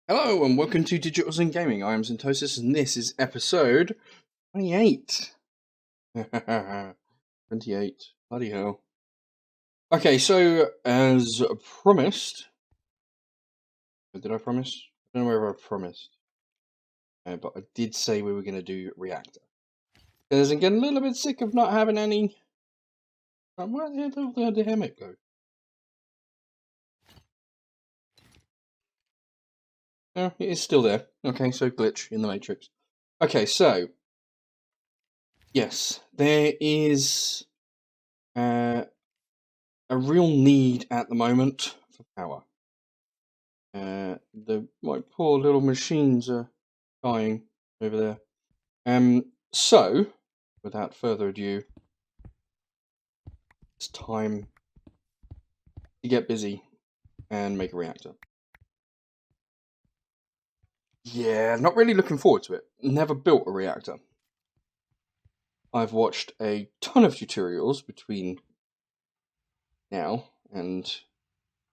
Hello and welcome to digitalSyn Gaming. I am Syntosis and this is episode 28. 28. Bloody hell. Okay, so as promised, did I promise? I don't know whether I promised, but I did say we were going to do reactor. Because I'm getting a little bit sick of not having any. Where the helmet go? Oh, it is still there. Okay, so glitch in the matrix. Okay, so yes, there is a real need at the moment for power. My poor little machines are dying over there. So, without further ado, it's time to get busy and make a reactor. Yeah, not really looking forward to it. Never built a reactor. I've watched a ton of tutorials between now and,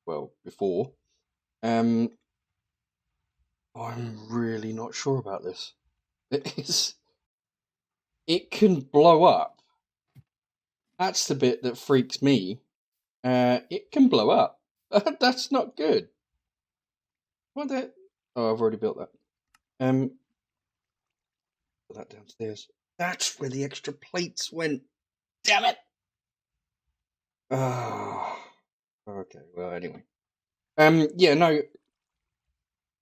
well, before. I'm really not sure about this. It can blow up. That's the bit that freaks me. It can blow up. That's not good. What the? Oh, I've already built that. Put that downstairs. That's where the extra plates went. Damn it! Ah. Okay. Well, anyway. Yeah. No.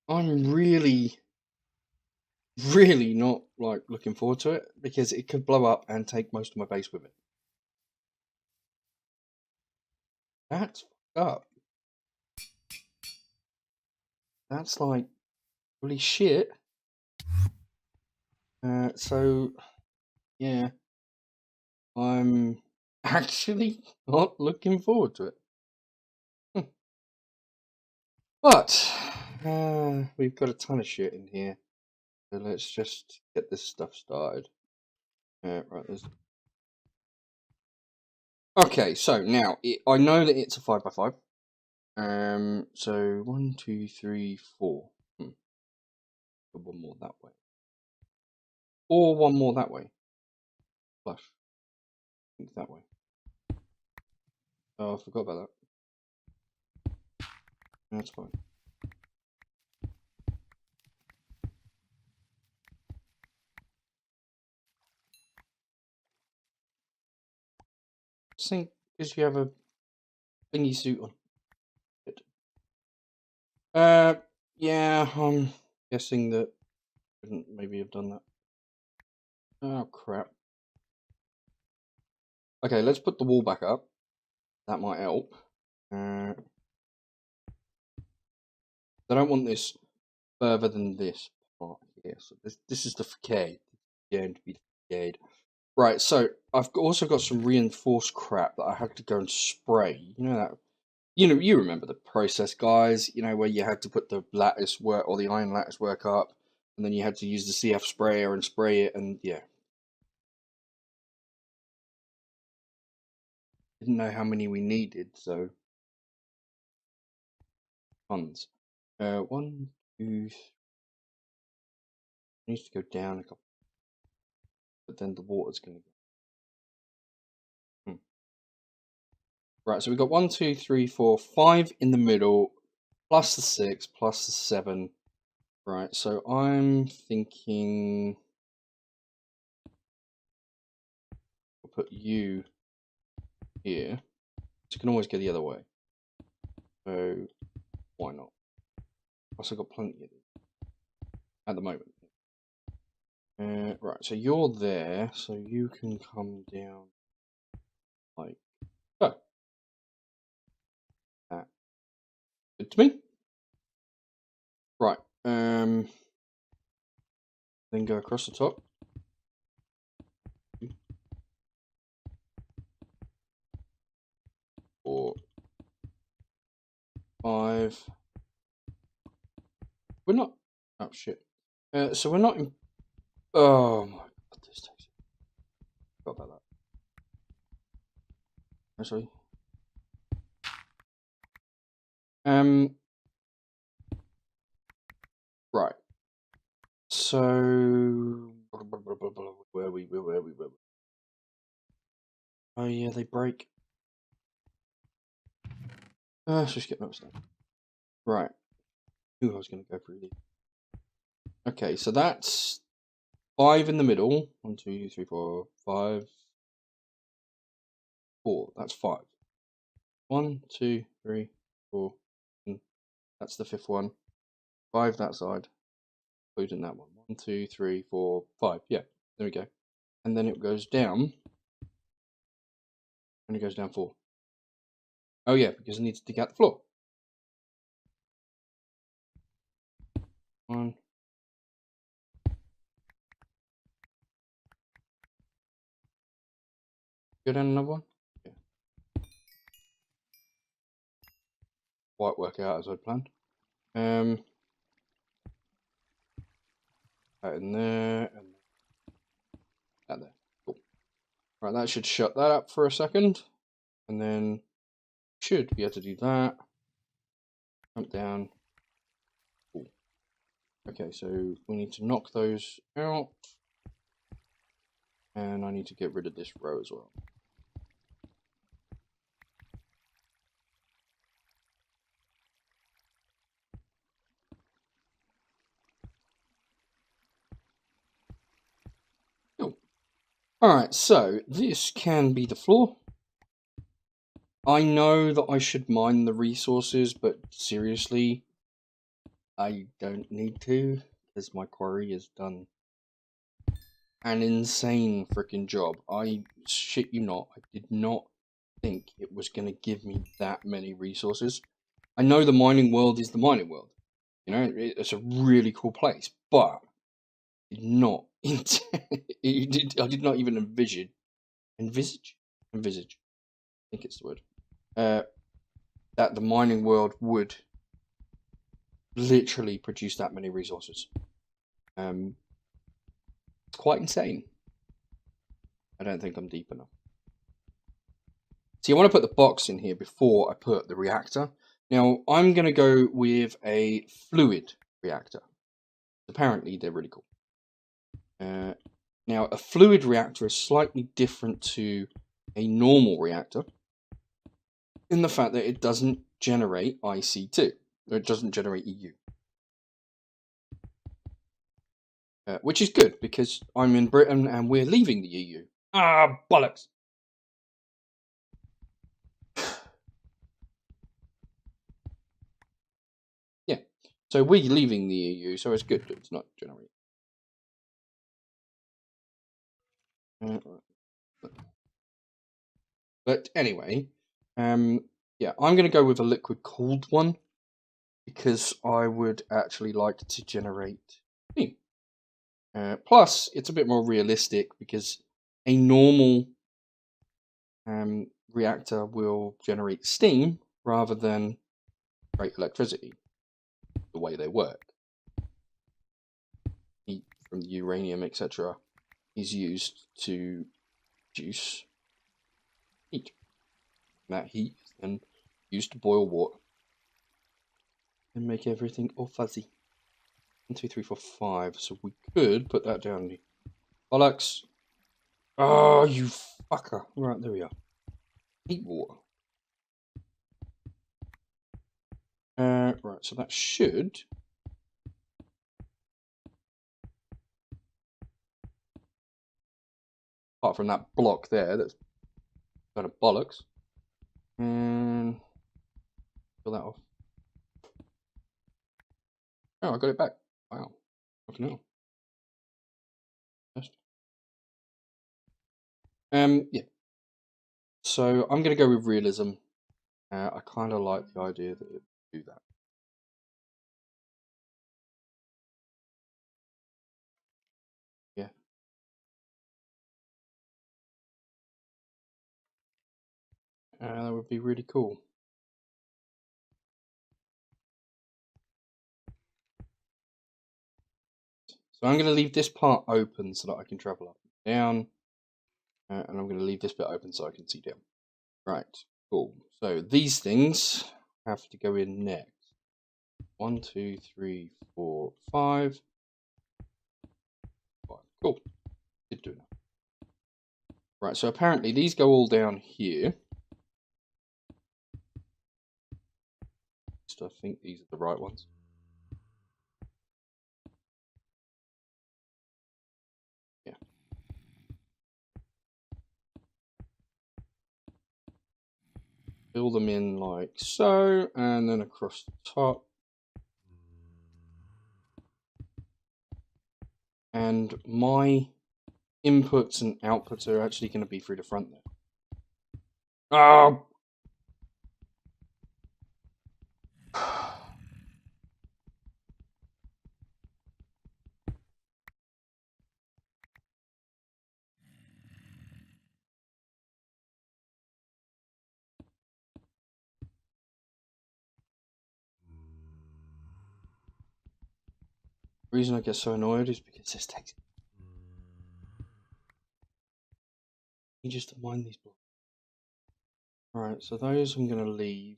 I'm really not like looking forward to it because it could blow up and take most of my base with it. That's fucked up. That's like holy shit. So yeah, I'm actually not looking forward to it. But we've got a ton of shit in here, so let's just get this stuff started. Right, there's. Okay, so now I know that it's a 5x5. So 1, 2, 3, 4. One more that way, or one more that way. Flush. That way. Oh, I forgot about that. That's fine. I think because you have a thingy suit on. Yeah, I'm guessing that I shouldn't maybe have done that. Oh crap. Okay, let's put the wall back up. That might help. I don't want this further than this part here. So this is the facade. It's going to be the facade. Right, so I've also got some reinforced crap that I had to go and spray. You know that. You remember the process, guys. You know where you had to put the lattice work or the iron lattice work up, and then you had to use the CF sprayer and spray it, and yeah. Didn't know how many we needed, so tons. 1, 2, 3. Needs to go down a couple, but then the water's going to go. Right, so we've got 1, 2, 3, 4, 5 in the middle, plus the 6, plus the 7. Right, so I'm thinking we'll put you here. So you can always go the other way. So why not? Plus I've got plenty of these at the moment. Right, so you're there, so you can come down like so. That good to me. Right, then go across the top. 4, 5. We're not. Oh shit. So we're not in. Oh my god, this takes. Forgot about that. Actually. so where are we? Oh yeah, they break. Let's just get upstairs. Right. Ooh, I was going to go through these. Okay, so that's 5 in the middle. 1, 2, 3, 4, 5, 4. That's 5. 1, 2, 3, 4. That's the 5th one. 5 that side, including that one. 1, 2, 3, 4, 5. Yeah, there we go. And then it goes down. And it goes down 4. Oh yeah, because it needs to dig out the floor. 1. Go down another one. Yeah. Quite work out as I planned. That in there and that there. Cool. Right, that should shut that up for a second, and then should be able to do that. Jump down. Cool. Okay, so we need to knock those out, and I need to get rid of this row as well. Cool. Alright, so this can be the floor. I know that I should mine the resources, but seriously, I don't need to, because my quarry has done an insane freaking job. I shit you not, I did not think it was going to give me that many resources. I know the mining world is the mining world. You know, it's a really cool place, but I did not I did not even envisage, I think it's the word, that the mining world would literally produce that many resources. It's quite insane. I don't think I'm deep enough. See, I want to put the box in here before I put the reactor. Now, I'm going to go with a fluid reactor. Apparently, they're really cool. Now, a fluid reactor is slightly different to a normal reactor in the fact that it doesn't generate IC2. Or it doesn't generate EU. Which is good, because I'm in Britain and we're leaving the EU. Ah, bollocks! Yeah, so we're leaving the EU, so it's good that it's not generating. But anyway, yeah, I'm going to go with a liquid cooled one, because I would actually like to generate steam. Plus, it's a bit more realistic, because a normal reactor will generate steam rather than create electricity, the way they work. Heat from the uranium, etc., is used to produce heat. And that heat is then used to boil water and make everything all fuzzy. 1, 2, 3, 4, 5. So we could put that down. Bollocks. Oh, you fucker. Right, there we are. Heat water. Right, so that should... Apart from that block there, that's kind of bollocks. And... Fill that off. Oh, I got it back. Wow. Fucking hell. Yeah. So I'm going to go with realism. I kind of like the idea that it would do that. Yeah. That would be really cool. So I'm going to leave this part open so that I can travel up and down. And I'm going to leave this bit open so I can see down. Right, cool. So these things have to go in next. 1, 2, 3, 4, 5. Cool. Did do that. Right, so apparently these go all down here. So I think these are the right ones. Yeah. Fill them in like so, and then across the top. And my inputs and outputs are actually going to be through the front there. Oh! The reason I get so annoyed is because this takes ages to mine these blocks. Alright, so those I'm going to leave.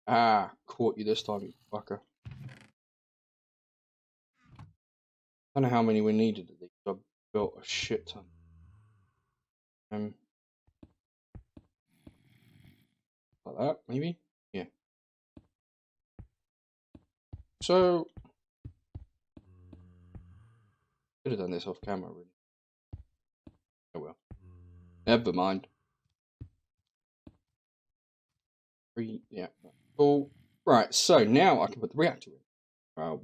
Ah, caught you this time, you fucker. I don't know how many we needed of these. I built a shit ton. Like that, maybe? Yeah. So, could have done this off camera, really. Oh well. Never mind. Yeah. Cool. Right, so now I can put the reactor in.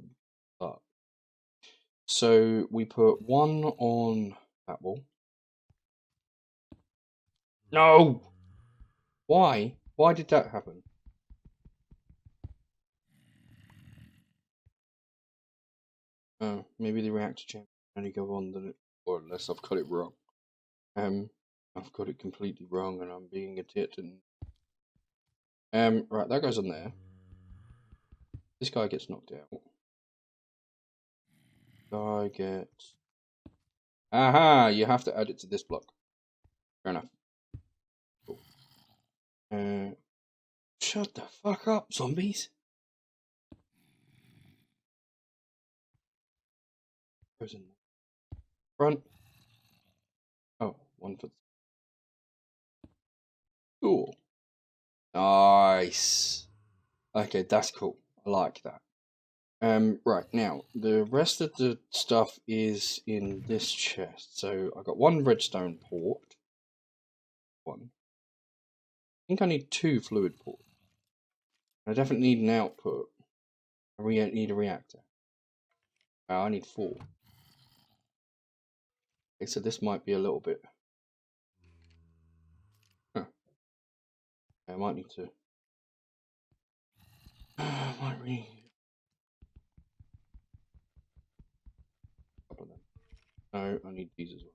So we put one on that wall. No! Why? Why did that happen? Oh, maybe the reactor chamber can only go on the, or unless I've got it wrong. I've got it completely wrong and I'm being a tit and right, that goes on there. This guy gets knocked out. Guy gets aha, you have to add it to this block. Fair enough. Cool. Shut the fuck up, zombies. Goes in the front. Oh, one for cool. Nice. Okay, that's cool. I like that. Right, now, the rest of the stuff is in this chest. So, I got one redstone port. One. I think I need 2 fluid ports. I definitely need an output. I need a reactor. I need 4. Okay, so this might be a little bit... Huh. I might need to... might really... A couple of them. No, I need these as well.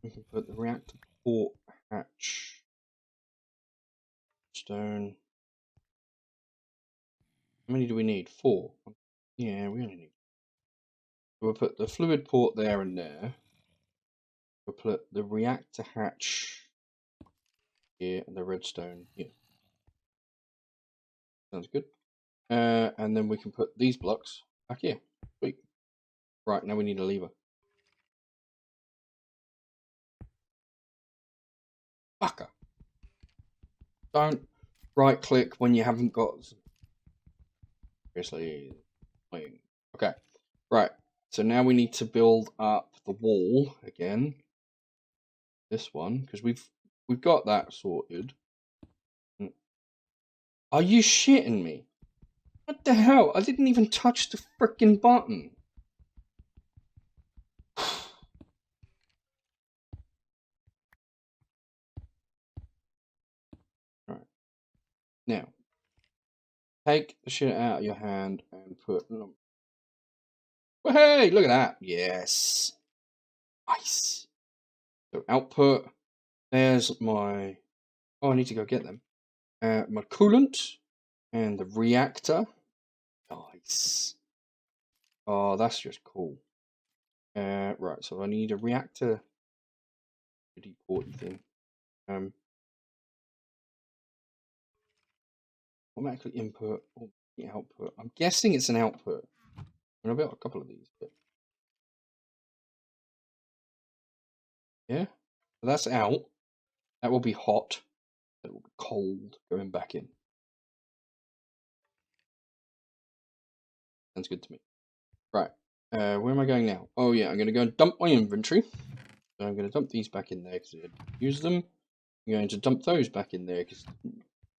We can put the reactor port hatch stone. How many do we need? 4. Yeah, we only need. We'll put the fluid port there and there. We'll put the reactor hatch here and the redstone here. Sounds good. And then we can put these blocks back here. Sweet. Right, now we need a lever. Fucker. Don't right click when you haven't got... Seriously. Okay. Right. So now we need to build up the wall again. This one, because we've got that sorted. Are you shitting me? What the hell? I didn't even touch the frickin' button. Right. Now, take the shit out of your hand and put... Well, hey, look at that. Yes. Nice. So output, there's my. Oh, I need to go get them. My coolant and the reactor. Nice. Oh, that's just cool. Right, so I need a reactor deporty thing. Automatically input or output. I'm guessing it's an output. I've got a couple of these, but yeah. So that's out. That will be hot. That will be cold going back in. Sounds good to me. Right. Where am I going now? Oh yeah, I'm going to go and dump my inventory. So I'm going to dump these back in there because I didn't use them. I'm going to dump those back in there because I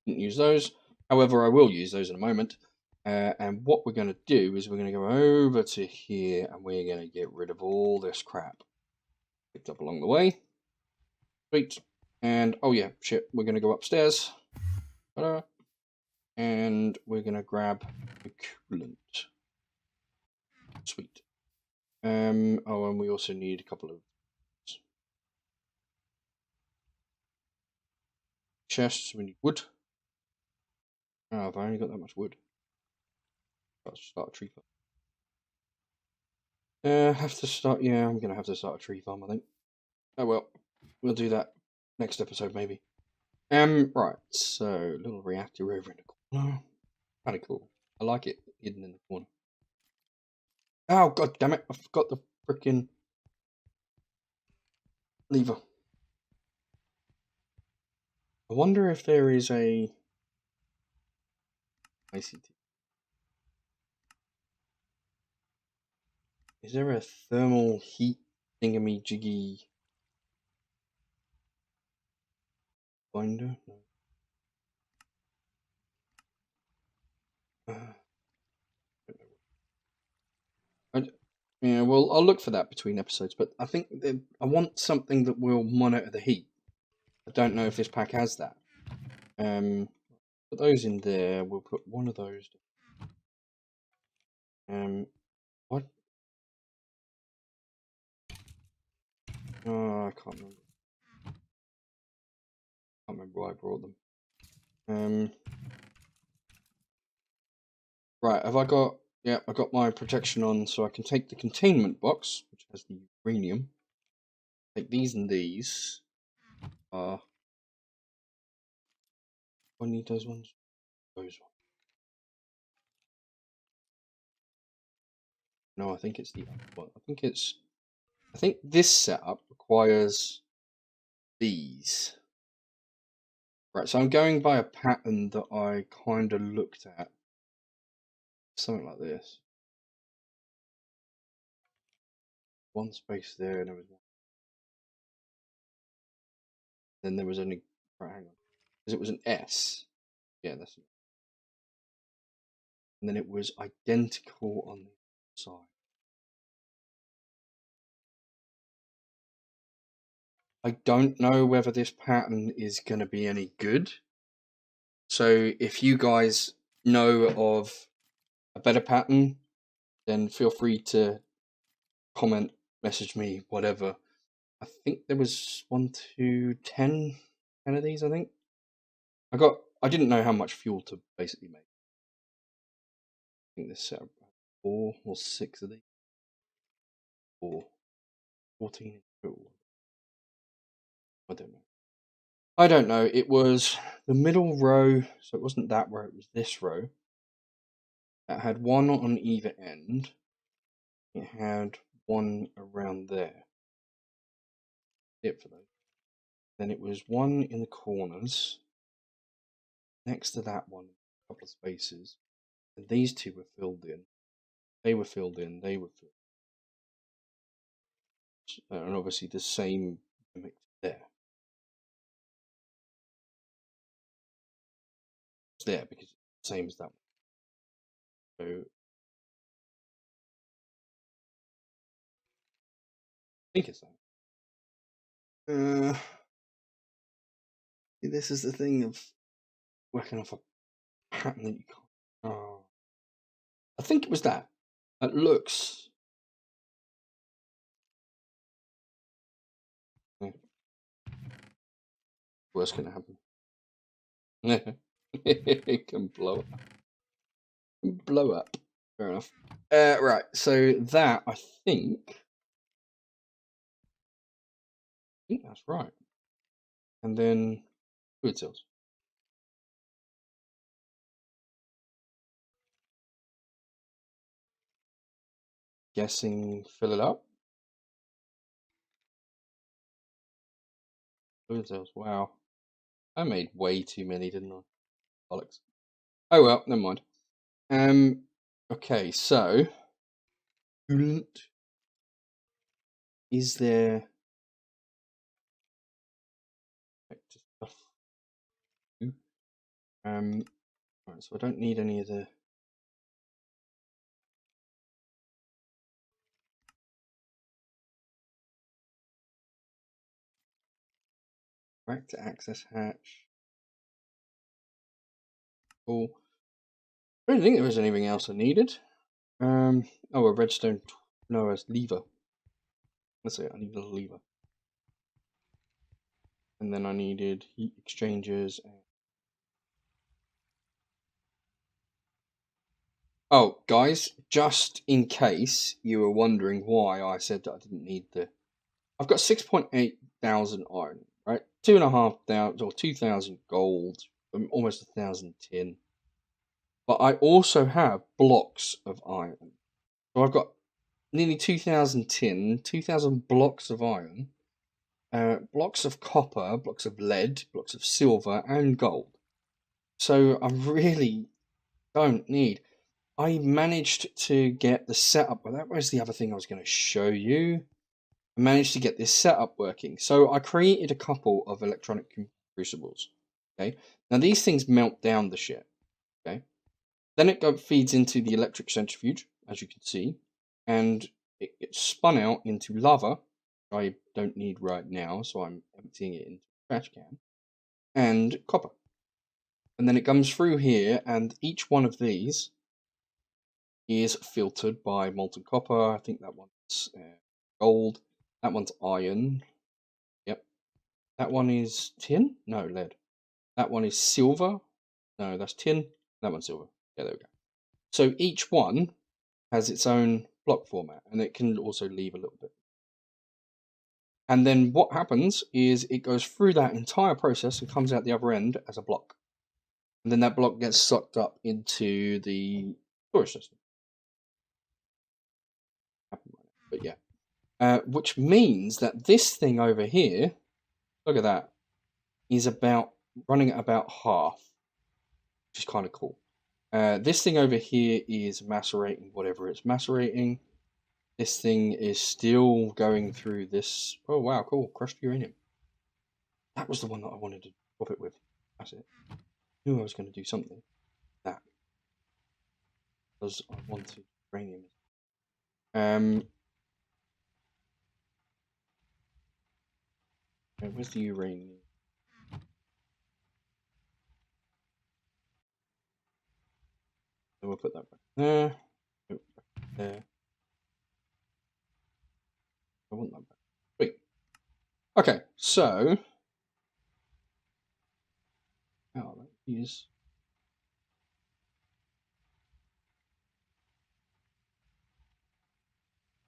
didn't use those. However, I will use those in a moment. And what we're going to do is we're going to go over to here and we're going to get rid of all this crap picked up along the way. Sweet. And oh yeah, shit, we're going to go upstairs. And we're going to grab the coolant. Sweet. Oh, and we also need a couple of chests. We need wood. Oh, I've only got that much wood. Got to start a tree farm. Have to start. Yeah, I'm gonna have to start a tree farm, I think. Oh well, we'll do that next episode maybe. Right. So little reactor over in the corner. Kind of cool. I like it hidden in the corner. Oh god damn it! I forgot the freaking lever. I wonder if there is a ICT. Is there a thermal heat thingammy jiggy binder? No. Yeah, well, I'll look for that between episodes, but I think I want something that will monitor the heat. I don't know if this pack has that. Put those in there. We'll put one of those. What? Oh, I can't remember. Can't remember why I brought them. Right, have I got? Yeah, I got my protection on, so I can take the containment box, which has the uranium. Take these and these. I need those ones. Those ones. No, I think it's the other one. I think this setup requires these. Right, so I'm going by a pattern that I kind of looked at. Something like this. One space there, and there was one. Then there was only. Right, hang on. Because it was an S. Yeah, that's it. And then it was identical on the side. I don't know whether this pattern is going to be any good. So if you guys know of a better pattern, then feel free to comment, message me, whatever. I think there was 1 to 10 of these, I think. I didn't know how much fuel to basically make. I think this set up 4 or 6 of these. Or 14 in total. I don't know. It was the middle row, so it wasn't that row, it was this row. That had one on either end. It had one around there. It for those. Then it was one in the corners. Next to that one, a couple of spaces. And these two were filled in. They were filled in, they were filled in. And obviously the same gimmick there. It's there because it's the same as that one. So I think it's that. This is the thing of working off a pattern that you can't. Oh. I think it was that. It looks. Worst can happen. It can blow up. Blow up. Fair enough. Right, so that I think that's right. And then fluid cells. Guessing fill it up. Fluid cells. Wow. I made way too many, didn't I? Bollocks. Oh well, never mind. Okay, so coolant. Is there stuff? Right, so I don't need any of the reactor access hatch. Cool. I don't think there was anything else I needed. Oh, a redstone. No, a lever. That's it. I need a lever. And then I needed heat exchangers. Oh, guys, just in case you were wondering why I said that I didn't need the... I've got 6.8 thousand iron, right? 2,500 or 2,000 gold, almost 1,000 tin. But I also have blocks of iron. So I've got nearly 2,000 tin, 2,000 blocks of iron, blocks of copper, blocks of lead, blocks of silver, and gold. So I really don't need... I managed to get the setup. Well, that was the other thing I was going to show you. I managed to get this setup working. So I created a couple of electronic crucibles. Okay. Now these things melt down the shit. Okay. Then it feeds into the electric centrifuge, as you can see, and it gets spun out into lava. I don't need right now, so I'm emptying it into a trash can, and copper. And then it comes through here, and each one of these is filtered by molten copper. I think that one's gold. That one's iron. Yep. That one is tin? No, lead. That one is silver. No, that's tin. That one's silver. Yeah, there we go. So each one has its own block format, and it can also leave a little bit. And then what happens is it goes through that entire process and comes out the other end as a block. And then that block gets sucked up into the storage system. But yeah. Which means that this thing over here, look at that, is running at about half, which is kind of cool. This thing over here is macerating whatever it's macerating. This thing is still going through this. Oh wow, cool, crushed uranium. That was the one that I wanted to drop it with. That's it. I knew I was going to do something. That. Because I wanted uranium. Where's the uranium? So we'll put that back there. Oh, back there. I want that back. Sweet. Okay, so. Oh, that is.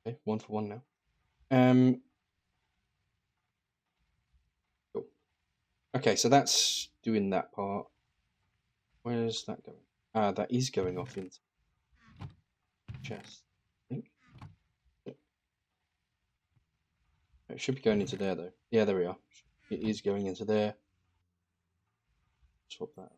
Okay, 1 for 1 now. Cool. Okay, so that's doing that part. Where's that going? Ah, that is going off into chest, I think. It should be going into there though. Yeah, there we are. It is going into there. Swap that.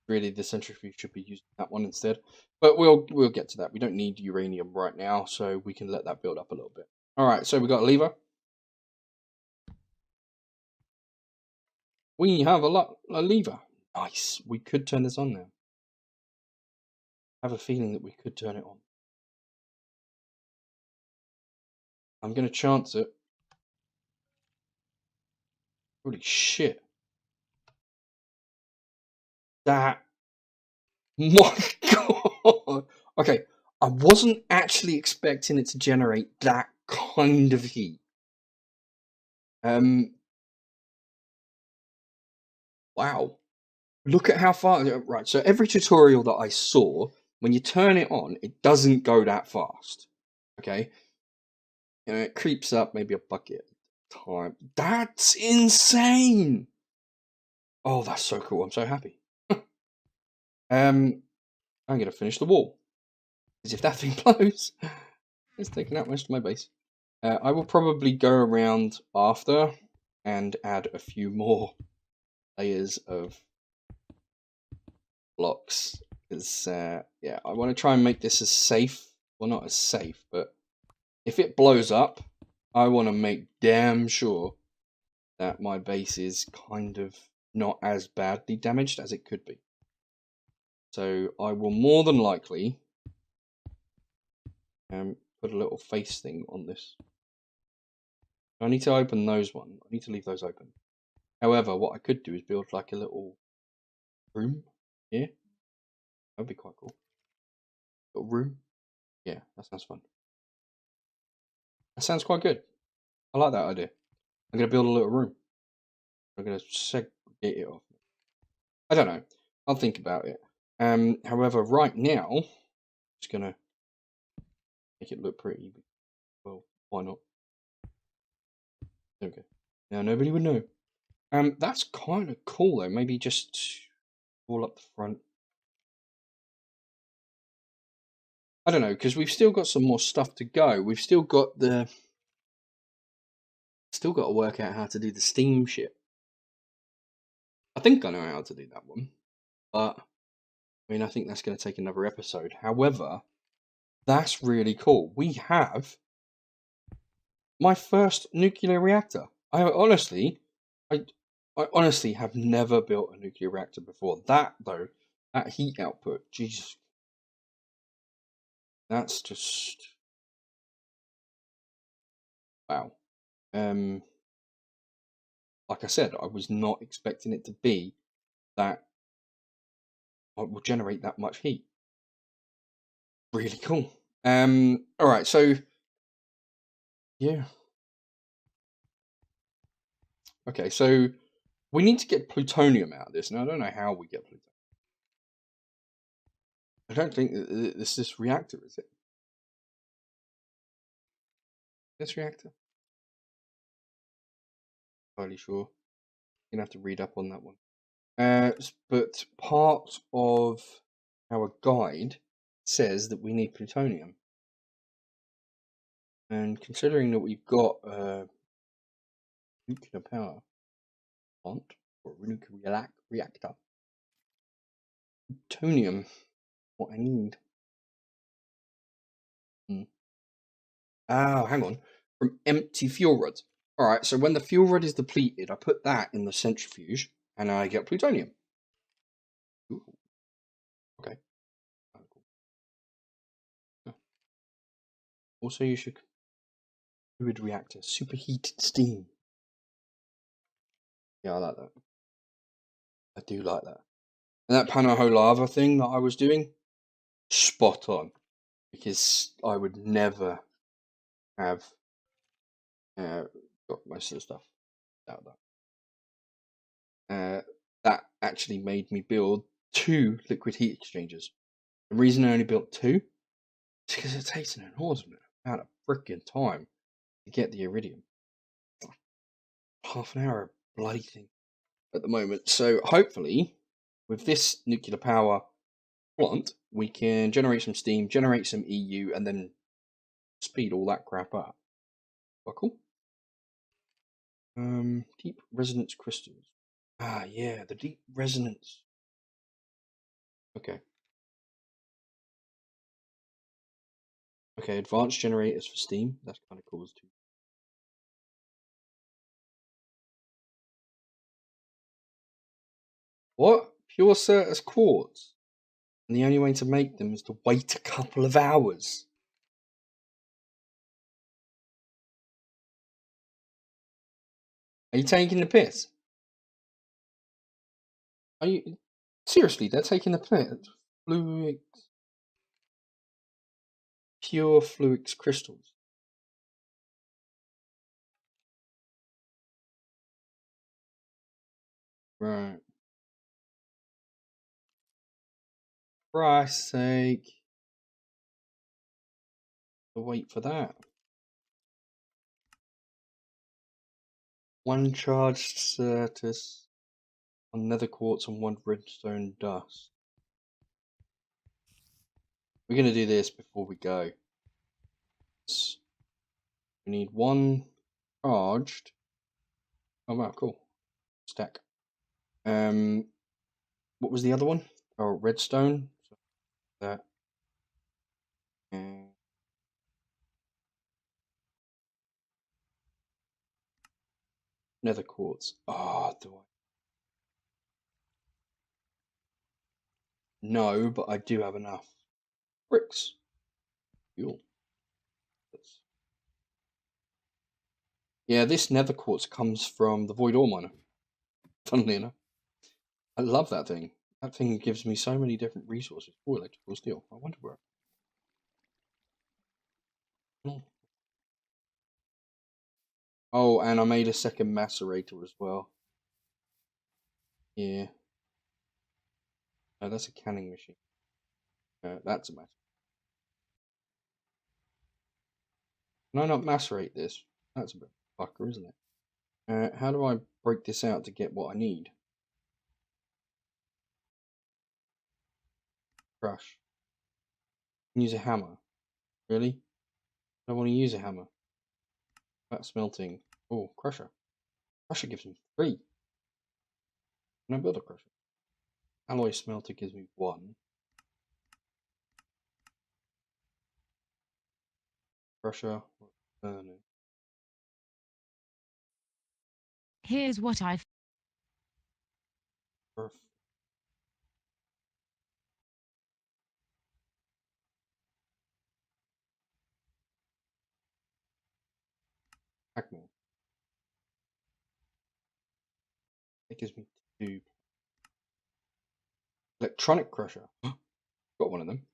Really, the centrifuge should be using that one instead. But we'll get to that. We don't need uranium right now, so we can let that build up a little bit. All right, so we got a lever. We have a lever. Nice. We could turn this on now. I have a feeling that we could turn it on. I'm going to chance it. Holy shit. That. My god. Okay, I wasn't actually expecting it to generate that kind of heat. Wow. Look at how far. Right. So every tutorial that I saw, when you turn it on, it doesn't go that fast. Okay. And it creeps up maybe a bucket at a time. That's insane. Oh, that's so cool. I'm so happy. I'm gonna finish the wall. Because if that thing blows, it's taking out most of my base. I will probably go around after and add a few more layers of blocks. Because, yeah, I want to try and make this as safe. Well, not as safe, but if it blows up, I want to make damn sure that my base is kind of not as badly damaged as it could be. So I will more than likely put a little face thing on this. I need to open those ones. I need to leave those open. However, what I could do is build like a little room here. That'd be quite cool. Little room. Yeah, that sounds fun. That sounds quite good. I like that idea. I'm gonna build a little room. I'm gonna segregate it off. I don't know. I'll think about it. However, right now, I'm just gonna make it look pretty. Well, why not? Okay. Now nobody would know. That's kind of cool though. Maybe just all up the front. I don't know, because we've still got some more stuff to go. We've still got to work out how to do the steam ship. I think I know how to do that one, but I mean, I think that's going to take another episode. However, that's really cool. We have my first nuclear reactor. I honestly have never built a nuclear reactor before. That though, that heat output, Jesus, that's just wow. Like I said, I was not expecting it to be that it will generate that much heat. Really cool. All right, so yeah. Okay, so we need to get plutonium out of this. Now I don't know how we get plutonium. I don't think this reactor, is it? This reactor? Fairly sure. You're gonna have to read up on that one. But part of our guide says that we need plutonium, and considering that we've got a nuclear power plant or a nuclear reactor, plutonium, what I need. Oh, hang on. From empty fuel rods. Alright, so when the fuel rod is depleted, I put that in the centrifuge and I get plutonium. Ooh. Okay. Also, you should fluid reactor, superheated steam. Yeah, I like that. I do like that. And that Panaho lava thing that I was doing, spot on. Because I would never have got most of the stuff out of that. That actually made me build 2 liquid heat exchangers. The reason I only built 2 is because it takes an inordinate amount of freaking time to get the iridium. Half an hour of bloody thing at the moment. So hopefully, with this nuclear power plant, we can generate some steam, generate some EU, and then speed all that crap up. Quite cool. Deep resonance crystals. Ah, yeah, the deep resonance. Okay. Okay, advanced generators for steam. That's kind of cool too. What? Pure Certus quartz? And the only way to make them is to wait a couple of hours. Are you taking the piss? Are you seriously? They're taking the piss. Fluix, pure Fluix crystals. Right. Christ's sake. To wait for that. One charged Certus, one nether quartz, and one redstone dust. We're going to do this before we go. So we need one charged. Oh wow, cool. Stack. What was the other one? Oh, redstone. So that. And nether quartz. Oh, do I? No, but I do have enough bricks. Fuel. Yeah, this nether quartz comes from the void ore miner. Funnily enough, I love that thing. That thing gives me so many different resources. Oh, electrical steel. I wonder where. Oh, and I made a second macerator as well. Yeah. No, that's a canning machine. That's a macerator. Can I not macerate this? That's a bit of a fucker, isn't it? How do I break this out to get what I need? Crush. Use a hammer. Really? I don't want to use a hammer. That's smelting. Oh, crusher. Crusher gives me 3. Can I build a crusher? Alloy smelter gives me 1. Crusher. Burning. Here's what I've. Perfect. Hackmore. It gives me 2. Electronic crusher. Got one of them.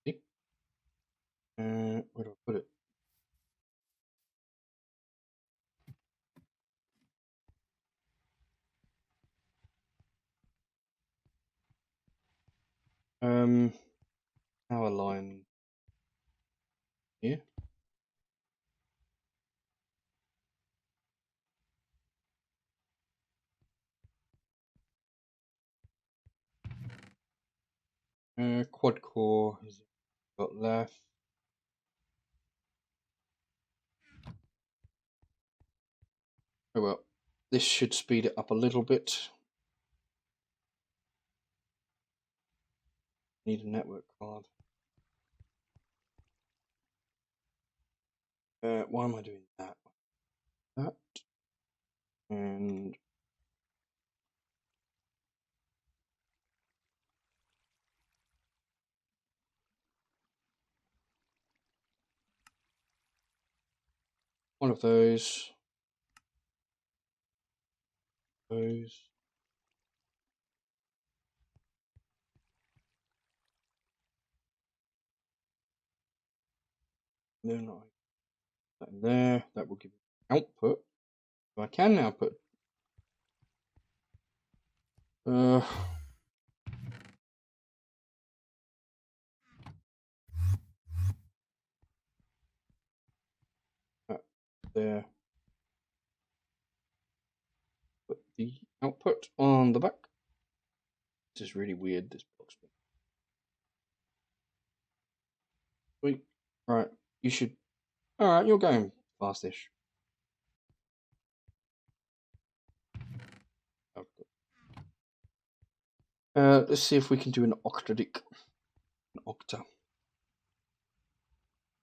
See? Where do I put it? Power line here. Quad core has got left. Oh well, this should speed it up a little bit. Need a network card. Why am I doing that? That and one of those. Those. Then I that in there. That will give me output. So I can now put that there. Put the output on the back. This is really weird. This box. Sweet. Right. You should. All right. You're going fastish. Let's see if we can do an octadic. An octa. I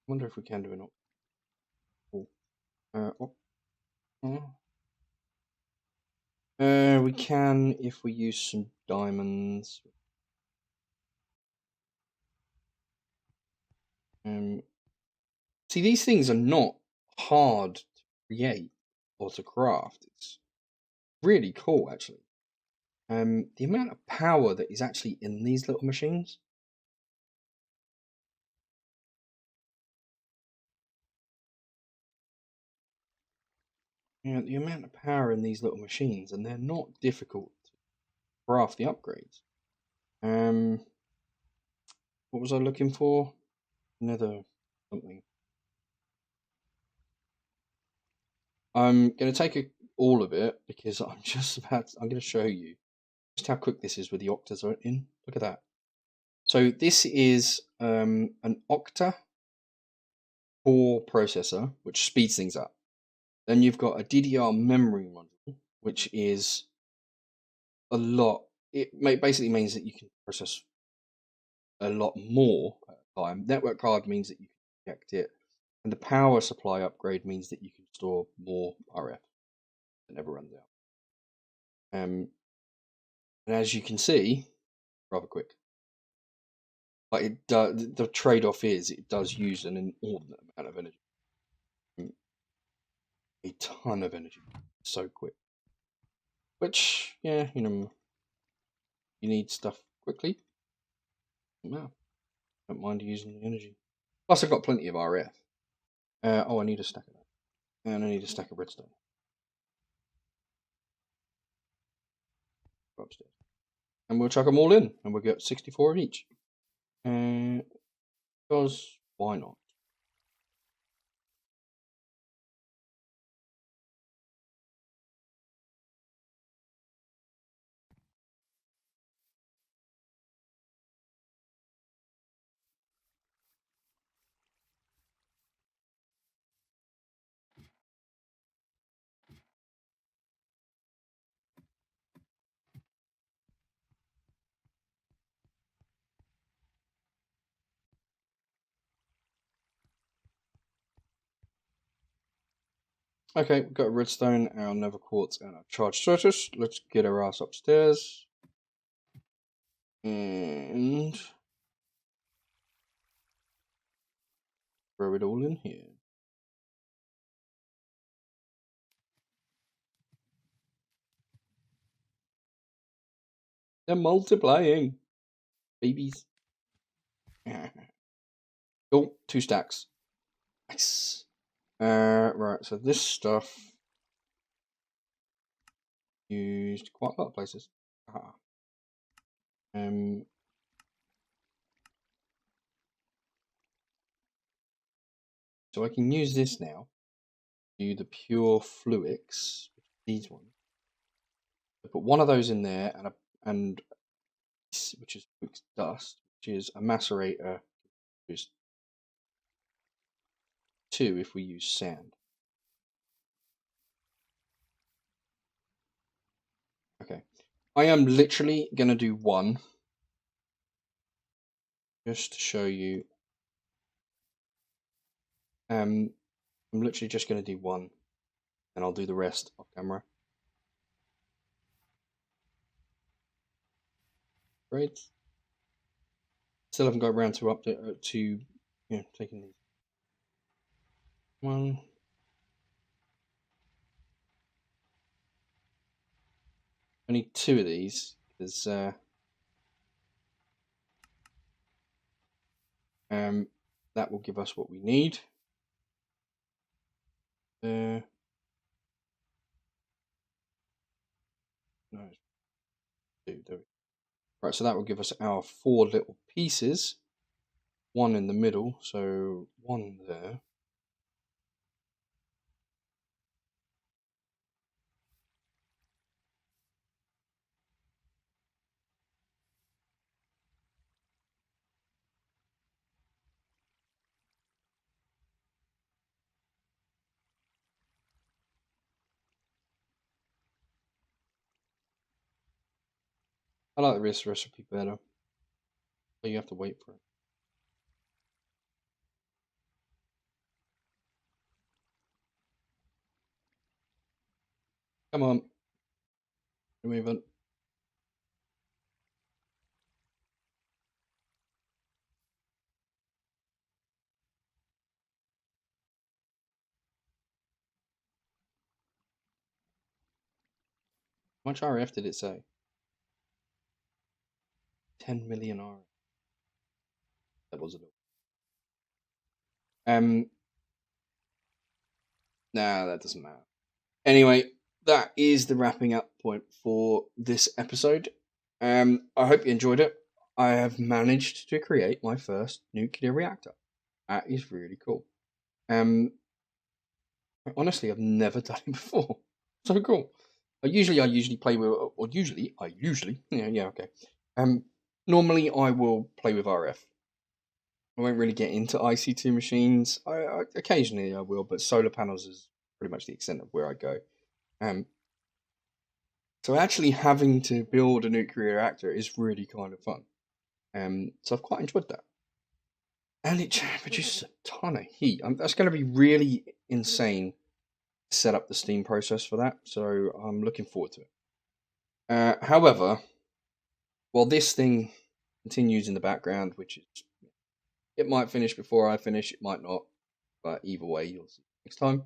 wonder if we can do an octa. We can if we use some diamonds. See, these things are not hard to create or to craft. It's really cool, actually. The amount of power that is actually in these little machines. the amount of power in these little machines, and they're not difficult to craft the upgrades. What was I looking for? Another something. I'm going to take all of it because I'm going to show you just how quick this is with the octas are in. Look at that. So this is an octa core processor, which speeds things up. Then you've got a DDR memory module, which is a lot. It basically means that you can process a lot more at a time. Network card means that you can project it, and the power supply upgrade means that you can store more RF. It never runs out. And as you can see, rather quick. But it the trade-off is it does use an inordinate amount of energy, a ton of energy, so quick. Which, yeah, you need stuff quickly. No, don't mind using the energy. Plus, I've got plenty of RF. I need a stack of that, and I need a stack of redstone. Go upstairs, and we'll chuck them all in, and we'll get 64 of each. Because why not? Okay, we've got a redstone, our nether quartz, and our charged surface. Let's get our ass upstairs. And throw it all in here. They're multiplying. Babies. Cool, 2 stacks. Nice. Right, so this stuff used quite a lot of places. Ah. So I can use this now to do the pure fluix, these ones. I put one of those in there, and which is fluix dust, which is a macerator, which is 2 if we use sand. Okay, I am literally going to do 1 just to show you. I'm literally just going to do 1, and I'll do the rest off camera. Great. Still haven't got around to update taking these. 1. I need 2 of these because that will give us what we need. No. There we go. Right, so that will give us our 4 little pieces. 1 in the middle, so 1 there. I like this recipe better, but you have to wait for it. Come on. Move on. How much RF did it say? 10 million RF. That was a little. Nah, that doesn't matter. Anyway, that is the wrapping up point for this episode. I hope you enjoyed it. I have managed to create my first nuclear reactor. That is really cool. Um, Honestly, I've never done it before. So cool. I usually play with, or yeah, okay. Um, Normally I will play with RF. I won't really get into IC2 machines. Occasionally I will, but solar panels is pretty much the extent of where I go. Um, so actually having to build a nuclear reactor is really kind of fun. So I've quite enjoyed that, and it produces a ton of heat. That's going to be really insane to set up the steam process for that. So I'm looking forward to it. However, while this thing continues in the background, which is it might finish before I finish, it might not, but either way, you'll see next time.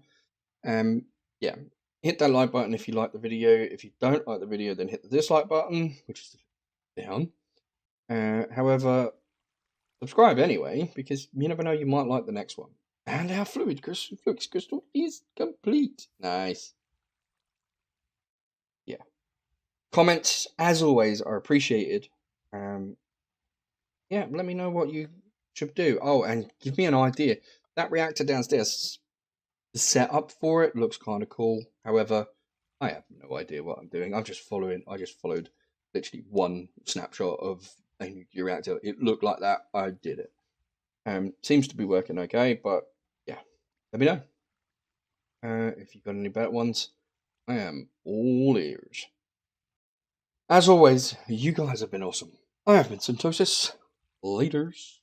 Um, yeah, hit that like button if you like the video. If you don't like the video, then hit the dislike button, which is down. However, subscribe anyway, because you never know, you might like the next one. And our flux crystal is complete. Nice. Yeah. Comments, as always, are appreciated. Yeah, let me know what you should do. Oh, and give me an idea. That reactor downstairs, the setup for it looks kind of cool. However, I have no idea what I'm doing. I just followed literally one snapshot of a nuclear reactor. It looked like that. I did it. Seems to be working okay, but yeah, let me know. If you've got any better ones, I am all ears. As always, you guys have been awesome. I have been Syntosis. Laters.